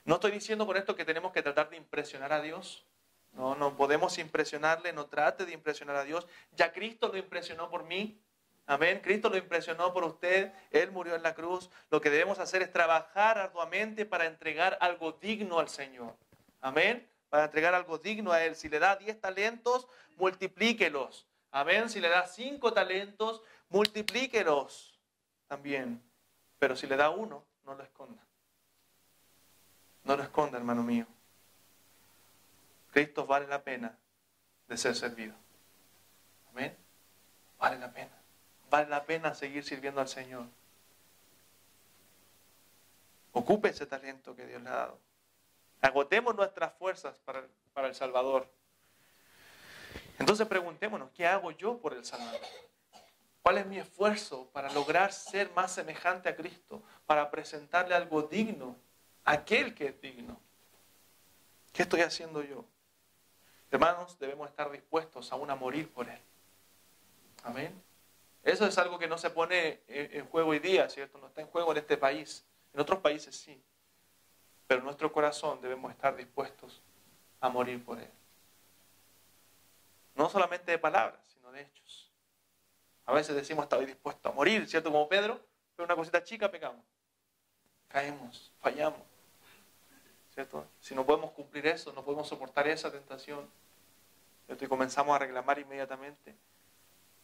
No estoy diciendo con esto que tenemos que tratar de impresionar a Dios. No podemos impresionarle, no trate de impresionar a Dios. Ya Cristo lo impresionó por mí. Amén. Cristo lo impresionó por usted. Él murió en la cruz. Lo que debemos hacer es trabajar arduamente para entregar algo digno al Señor. Amén. Para entregar algo digno a Él. Si le da 10 talentos, multiplíquelos. Amén. Si le da 5 talentos, multiplíquelos también. Pero si le da 1, no lo esconda. No lo esconda, hermano mío. Cristo vale la pena de ser servido. Amén. Vale la pena. Vale la pena seguir sirviendo al Señor. Ocupe ese talento que Dios le ha dado. Agotemos nuestras fuerzas para el Salvador. Entonces preguntémonos, ¿qué hago yo por el Salvador? ¿Cuál es mi esfuerzo para lograr ser más semejante a Cristo? Para presentarle algo digno a aquel que es digno. ¿Qué estoy haciendo yo? Hermanos, debemos estar dispuestos aún a morir por Él. Amén. Eso es algo que no se pone en juego hoy día, ¿cierto? No está en juego en este país. En otros países sí. Pero en nuestro corazón debemos estar dispuestos a morir por Él. No solamente de palabras, sino de hechos. A veces decimos, estoy dispuesto a morir, ¿cierto? Como Pedro, pero una cosita chica pecamos. Caemos, fallamos. ¿Cierto? Si no podemos cumplir eso, no podemos soportar esa tentación, ¿cierto?, y comenzamos a reclamar inmediatamente,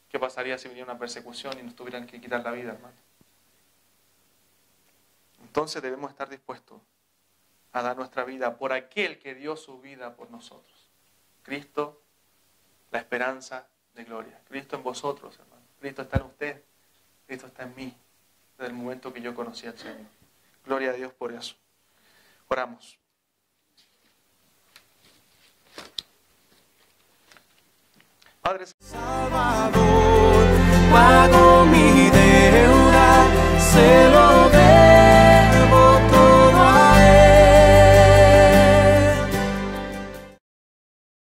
¿qué pasaría si viniera una persecución y nos tuvieran que quitar la vida, hermano? Entonces debemos estar dispuestos a dar nuestra vida por aquel que dio su vida por nosotros. Cristo, la esperanza de gloria. Cristo en vosotros, hermano. Cristo está en usted. Cristo está en mí. Desde el momento que yo conocí al Señor. Gloria a Dios por eso. Oramos. Padre Salvador,